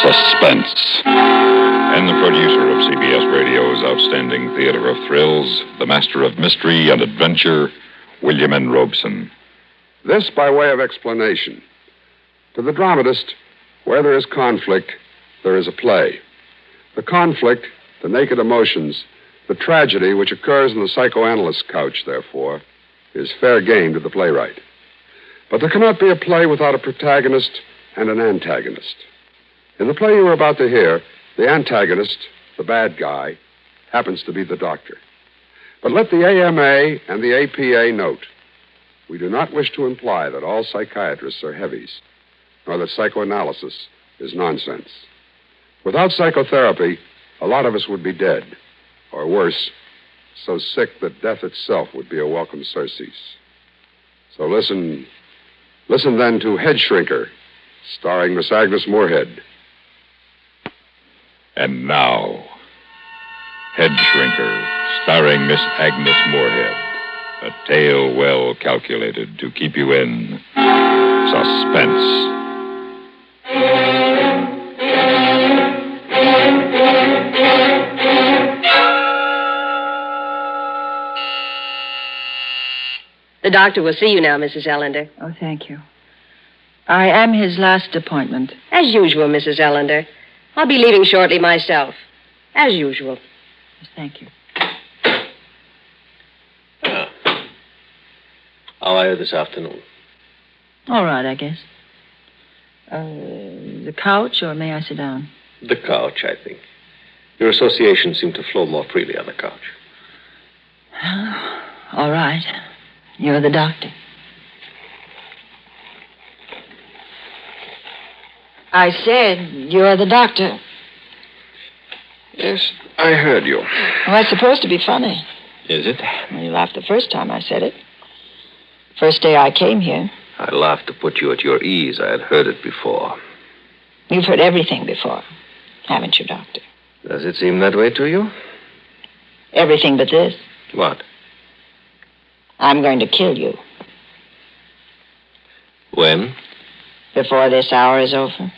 Suspense. And the producer of CBS Radio's outstanding theater of thrills, the master of mystery and adventure, William N. Robeson. This by way of explanation. To the dramatist, where there is conflict, there is a play. The conflict, the naked emotions, the tragedy which occurs in the psychoanalyst's couch, therefore, is fair game to the playwright. But there cannot be a play without a protagonist and an antagonist. In the play you are about to hear, the antagonist, the bad guy, happens to be the doctor. But let the AMA and the APA note, we do not wish to imply that all psychiatrists are heavies, nor that psychoanalysis is nonsense. Without psychotherapy, a lot of us would be dead, or worse, so sick that death itself would be a welcome surcease. So listen then to Headshrinker, starring Miss Agnes Moorehead. And now, Headshrinker, starring Miss Agnes Moorehead. A tale well calculated to keep you in suspense. The doctor will see you now, Mrs. Ellender. Oh, thank you. I am his last appointment. As usual, Mrs. Ellender. I'll be leaving shortly myself. As usual. Yes, thank you. How are you this afternoon? All right, I guess. The couch, or may I sit down? The couch, I think. Your associations seem to flow more freely on the couch. All right. You're the doctor. I said you're the doctor. Yes, I heard you. Well, that's supposed to be funny. Is it? Well, you laughed the first time I said it. First day I came here. I laughed to put you at your ease. I had heard it before. You've heard everything before, haven't you, Doctor? Does it seem that way to you? Everything but this. What? I'm going to kill you. When? Before this hour is over.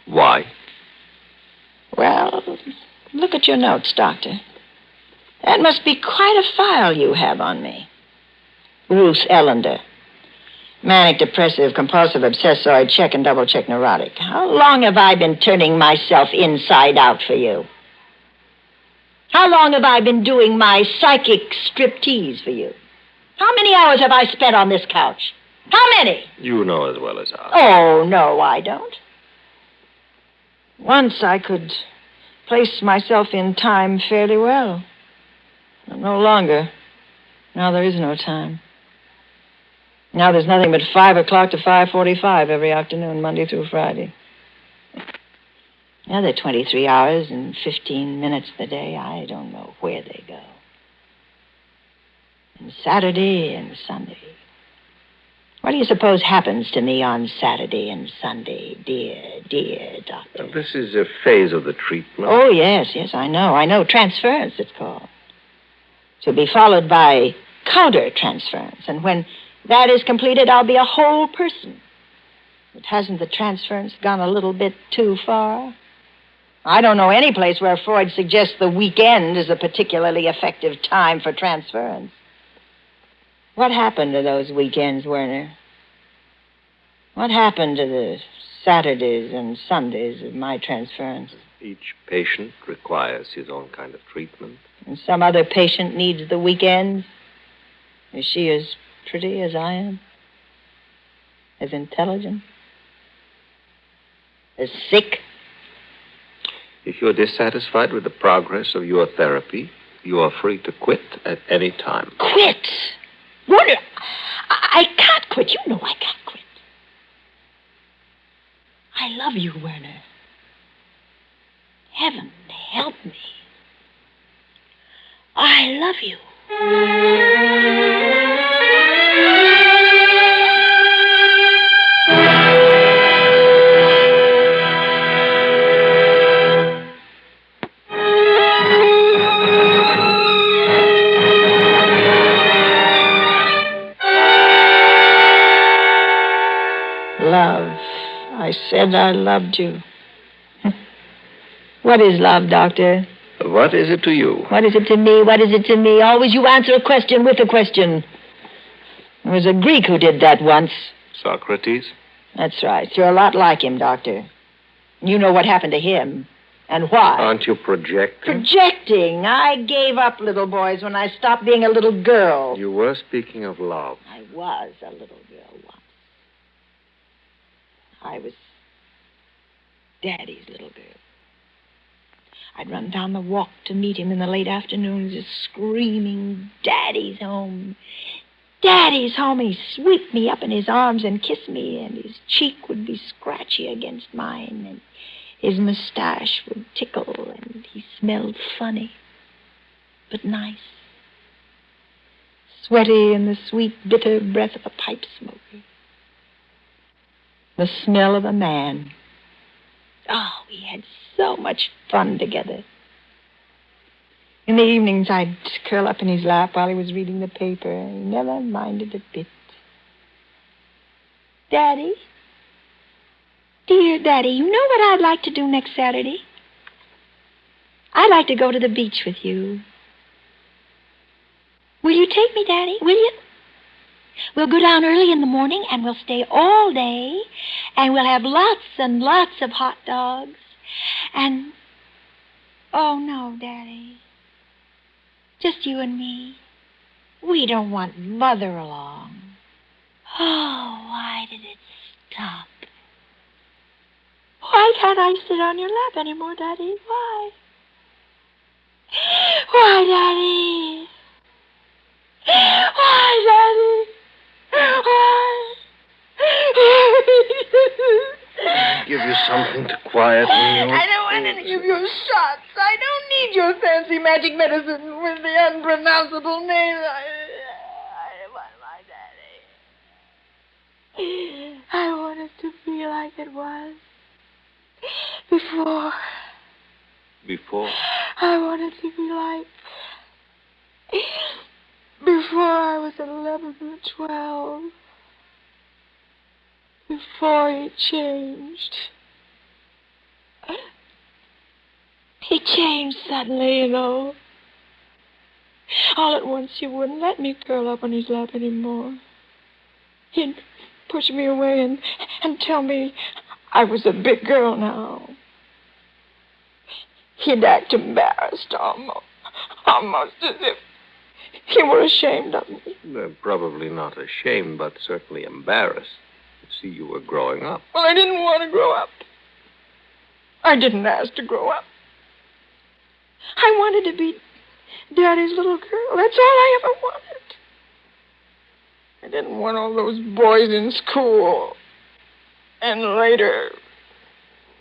Why? Well, look at your notes, Doctor. That must be quite a file you have on me. Ruth Ellender. Manic depressive, compulsive, obsessoid, check and double check neurotic. How long have I been turning myself inside out for you? How long have I been doing my psychic striptease for you? How many hours have I spent on this couch? How many? You know as well as I. Oh, no, I don't. Once I could place myself in time fairly well. But no longer. Now there is no time. Now there's nothing but 5 o'clock to 5:45 every afternoon, Monday through Friday. The other 23 hours and 15 minutes of the day, I don't know where they go. And Saturday and Sunday. What do you suppose happens to me on Saturday and Sunday, dear doctor? This is a phase of the treatment. Oh, yes, I know. Transference, it's called. To be followed by counter-transference. And when that is completed, I'll be a whole person. But hasn't the transference gone a little bit too far? I don't know any place where Freud suggests the weekend is a particularly effective time for transference. What happened to those weekends, Werner? What happened to the Saturdays and Sundays of my transference? Each patient requires his own kind of treatment. And some other patient needs the weekends? Is she as pretty as I am? As intelligent? As sick? If you're dissatisfied with the progress of your therapy, you are free to quit at any time. Quit? Werner, I can't quit. You know I can't quit. I love you, Werner. Heaven help me. I love you. Love. I said I loved you. What is love, Doctor? What is it to you? What is it to me? What is it to me? Always you answer a question with a question. There was a Greek who did that once. Socrates? That's right. You're a lot like him, Doctor. You know what happened to him. And why? Aren't you projecting? Projecting. I gave up, little boys, when I stopped being a little girl. You were speaking of love. I was a little girl once. I was Daddy's little girl. I'd run down the walk to meet him in the late afternoons, just screaming, Daddy's home. Daddy's home. He'd sweep me up in his arms and kiss me, and his cheek would be scratchy against mine, and his mustache would tickle, and he smelled funny, but nice. Sweaty in the sweet, bitter breath of a pipe smoker. The smell of a man. Oh, we had so much fun together. In the evenings, I'd curl up in his lap while he was reading the paper. He never minded a bit. Daddy? Dear Daddy, you know what I'd like to do next Saturday? I'd like to go to the beach with you. Will you take me, Daddy? Will you? We'll go down early in the morning, and we'll stay all day, and we'll have lots and lots of hot dogs. And, oh, no, Daddy. Just you and me. We don't want Mother along. Oh, why did it stop? Why can't I sit on your lap anymore, Daddy? Why? Why, Daddy? Why, Daddy? Why? Give you something to quieten you. I don't want any of your shots. I don't need your fancy magic medicine with the unpronounceable name. I want my Daddy. I want it to be like it was before. Before? I want it to be like before I was 11 or 12. Before he changed. He changed suddenly, you know. All at once he wouldn't let me curl up on his lap anymore. He'd push me away and tell me I was a big girl now. He'd act embarrassed almost as if he were ashamed of me. Probably not ashamed, but certainly embarrassed. See, you were growing up. Well, I didn't want to grow up. I didn't ask to grow up. I wanted to be Daddy's little girl. That's all I ever wanted. I didn't want all those boys in school. And later,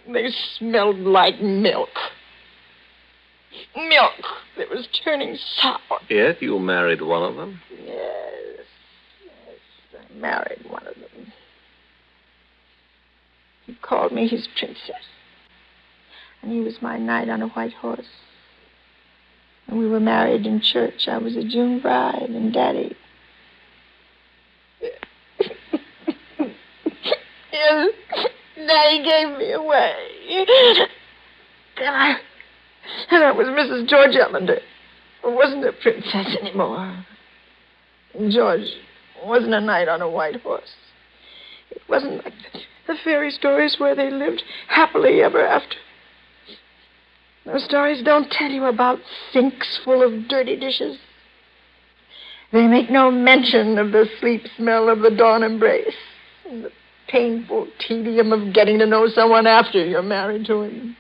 they smelled like milk. Milk that was turning sour. Yet you married one of them? Yes, I married one of them. He called me his princess. And he was my knight on a white horse. And we were married in church. I was a June bride, and Daddy... Yes, Daddy gave me away. And I was Mrs. George Ellender. I wasn't a princess anymore. And George wasn't a knight on a white horse. It wasn't like the fairy stories where they lived happily ever after. Those stories don't tell you about sinks full of dirty dishes. They make no mention of the sleep smell of the dawn embrace and the painful tedium of getting to know someone after you're married to him.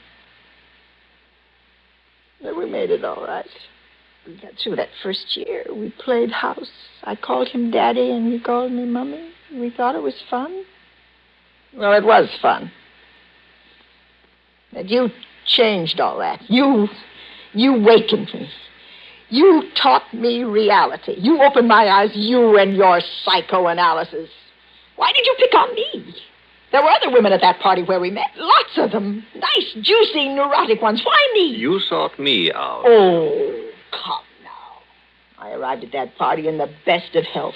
But we made it all right. We got through that first year. We played house. I called him Daddy, and he called me Mummy. We thought it was fun. Well, it was fun. But you changed all that. You wakened me. You taught me reality. You opened my eyes, you and your psychoanalysis. Why did you pick on me? There were other women at that party where we met. Lots of them. Nice, juicy, neurotic ones. Why me? You sought me out. Oh, come now. I arrived at that party in the best of health.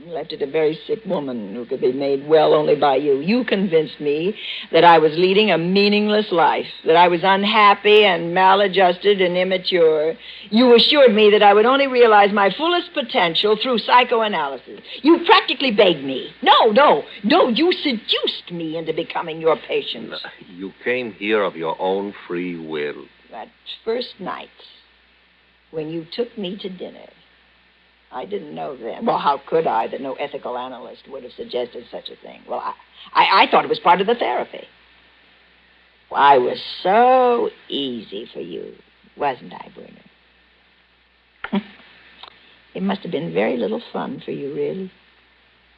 Left it a very sick woman who could be made well only by you. You convinced me that I was leading a meaningless life, that I was unhappy and maladjusted and immature. You assured me that I would only realize my fullest potential through psychoanalysis. You practically begged me. No, you seduced me into becoming your patient. You came here of your own free will. That first night, when you took me to dinner, I didn't know then. Well, how could I that no ethical analyst would have suggested such a thing? Well, I thought it was part of the therapy. Well, I was so easy for you, wasn't I, Werner? It must have been very little fun for you, really.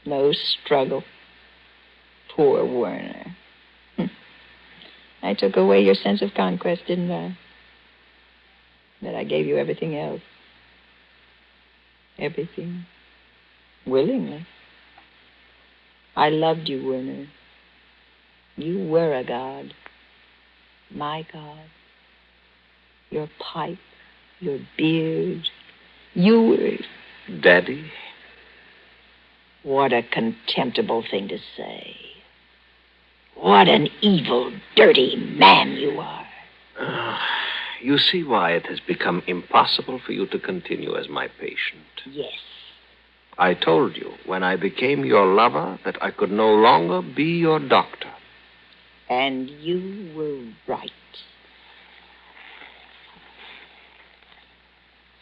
No struggle. Poor Werner. I took away your sense of conquest, didn't I? But I gave you everything else. Everything. Willingly. I loved you, Werner. You were a god. My god. Your pipe, your beard. You were... Daddy? What a contemptible thing to say. What an evil, dirty man you are. You see why it has become impossible for you to continue as my patient. Yes. I told you when I became your lover that I could no longer be your doctor. And you were right.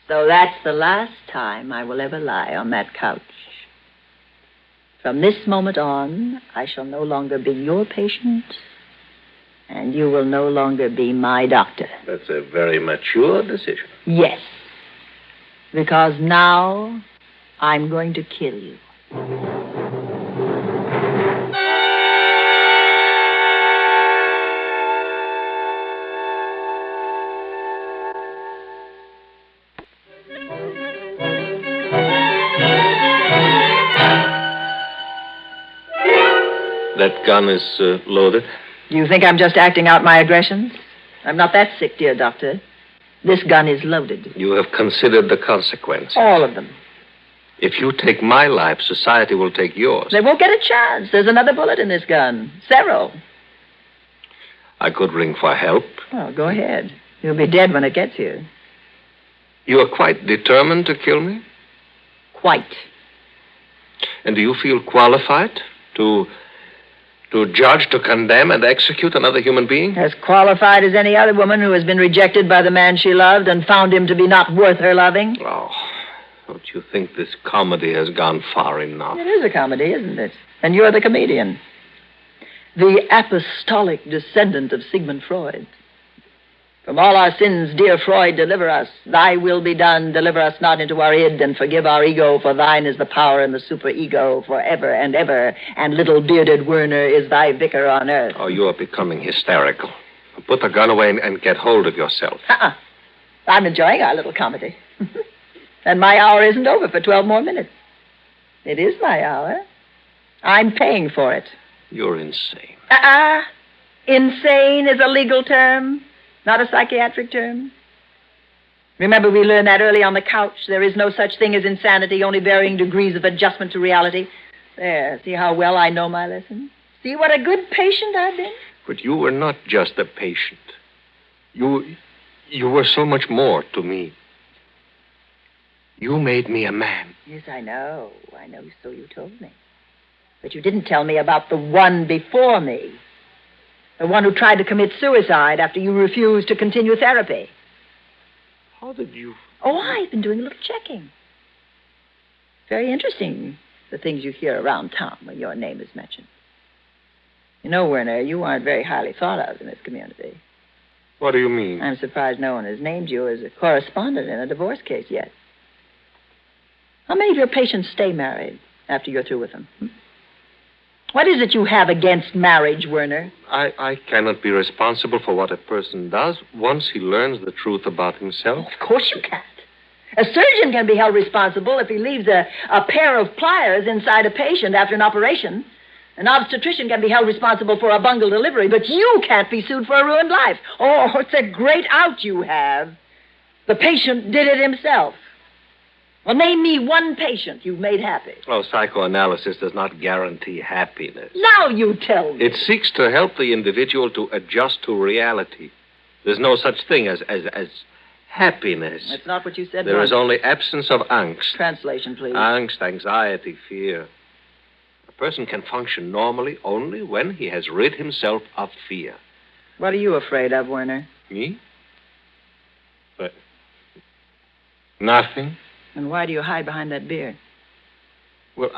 So that's the last time I will ever lie on that couch. From this moment on, I shall no longer be your patient, and you will no longer be my doctor. That's a very mature decision. Yes. Because now I'm going to kill you. That gun is loaded? Do you think I'm just acting out my aggressions? I'm not that sick, dear doctor. This gun is loaded. You have considered the consequences. All of them. If you take my life, society will take yours. They won't get a chance. There's another bullet in this gun. Several. I could ring for help. Oh, go ahead. You'll be dead when it gets here. You are quite determined to kill me? Quite. And do you feel qualified to judge, to condemn, and execute another human being? As qualified as any other woman who has been rejected by the man she loved and found him to be not worth her loving. Oh, don't you think this comedy has gone far enough? It is a comedy, isn't it? And you're the comedian. The apostolic descendant of Sigmund Freud. From all our sins, dear Freud, deliver us. Thy will be done. Deliver us not into our id and forgive our ego, for thine is the power and the superego forever and ever. And little bearded Werner is thy vicar on earth. Oh, you are becoming hysterical. Put the gun away and get hold of yourself. I'm enjoying our little comedy. And my hour isn't over for 12 more minutes. It is my hour. I'm paying for it. You're insane. Insane is a legal term. Not a psychiatric term. Remember, we learned that early on the couch. There is no such thing as insanity, only varying degrees of adjustment to reality. There, see how well I know my lesson? See what a good patient I've been? But you were not just a patient. You were so much more to me. You made me a man. Yes, I know. So you told me. But you didn't tell me about the one before me. The one who tried to commit suicide after you refused to continue therapy. How did you... Oh, I've been doing a little checking. Very interesting, the things you hear around town when your name is mentioned. You know, Werner, you aren't very highly thought of in this community. What do you mean? I'm surprised no one has named you as a correspondent in a divorce case yet. How many of your patients stay married after you're through with them? What is it you have against marriage, Werner? I cannot be responsible for what a person does once he learns the truth about himself. Of course you can't. A surgeon can be held responsible if he leaves a pair of pliers inside a patient after an operation. An obstetrician can be held responsible for a bungled delivery, but you can't be sued for a ruined life. Oh, it's a great out you have. The patient did it himself. Well, name me one patient you've made happy. Oh, psychoanalysis does not guarantee happiness. Now you tell me. It seeks to help the individual to adjust to reality. There's no such thing as happiness. That's not what you said. There once. is only absence of angst. Translation, please. Angst, anxiety, fear. A person can function normally only when he has rid himself of fear. What are you afraid of, Werner? Me? But nothing. And why do you hide behind that beard? Well,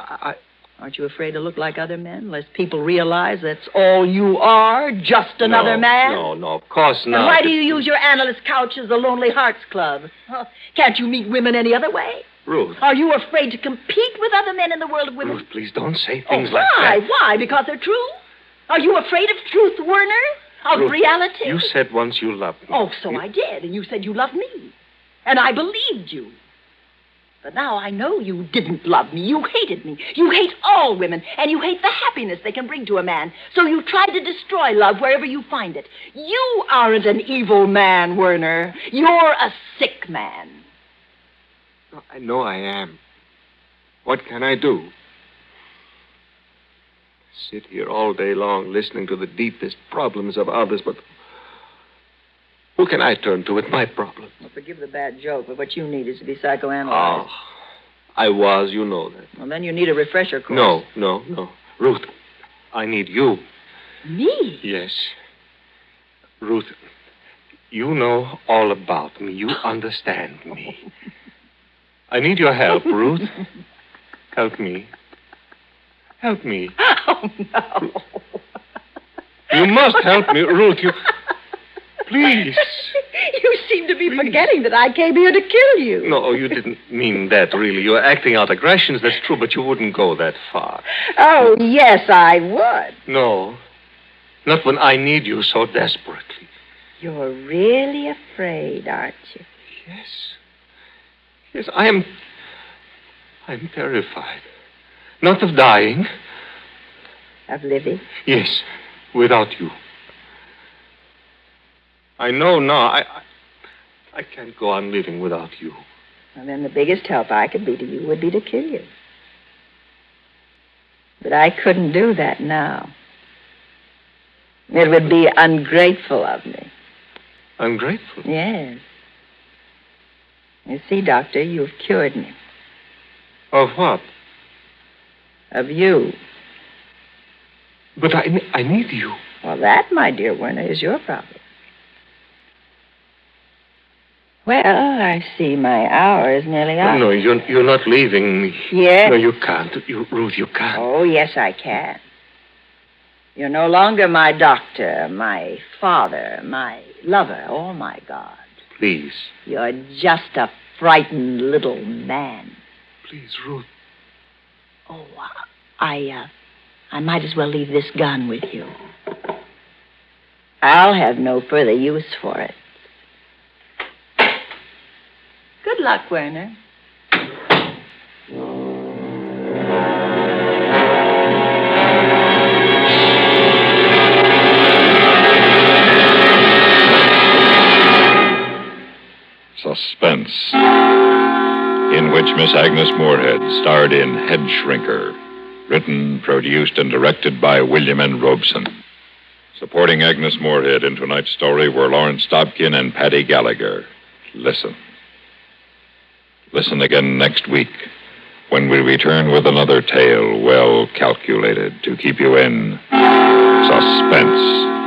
Aren't you afraid to look like other men, lest people realize that's all you are, just another man? No, of course not. And why do you use your analyst couch as the Lonely Hearts Club? Can't you meet women any other way? Ruth. Are you afraid to compete with other men in the world of women? Ruth, please don't say things like why? that. Why? Because they're true? Are you afraid of truth, Werner? Of Ruth, reality? You said once you loved me. Oh, so I did. And you said you loved me. And I believed you. But now I know you didn't love me. You hated me. You hate all women. And you hate the happiness they can bring to a man. So you try to destroy love wherever you find it. You aren't an evil man, Werner. You're a sick man. I know I am. What can I do? Sit here all day long listening to the deepest problems of others, but who can I turn to with my problem? Well, forgive the bad joke, but what you need is to be psychoanalyzed. Oh, I was, you know that. Well, then you need a refresher course. No. Ruth, I need you. Me? Yes. Ruth, you know all about me. You understand me. I need your help, Ruth. Help me. Help me. Oh, no. You must help me, Ruth. Please. You seem to be forgetting that I came here to kill you. No, you didn't mean that, really. You were acting out aggressions, that's true, but you wouldn't go that far. Oh, yes, I would. No. Not when I need you so desperately. You're really afraid, aren't you? Yes. Yes, I'm terrified. Not of dying. Of living? Yes, without you. I know now. I can't go on living without you. Well, then the biggest help I could be to you would be to kill you. But I couldn't do that now. It would be ungrateful of me. Ungrateful? Yes. You see, Doctor, you've cured me. Of what? Of you. But I need you. Well, that, my dear Werner, is your problem. Well, I see my hour is nearly up. No, you're not leaving me. Yes. No, you can't. Ruth, you can't. Oh, yes, I can. You're no longer my doctor, my father, my lover. Oh, my God. Please. You're just a frightened little man. Please, Ruth. Oh, I might as well leave this gun with you. I'll have no further use for it. Good luck, Werner. Suspense, in which Miss Agnes Moorehead starred in Headshrinker, written, produced, and directed by William N. Robeson. Supporting Agnes Moorehead in tonight's story were Lawrence Dobkin and Patty Gallagher. Listen. Listen again next week when we return with another tale well calculated to keep you in suspense.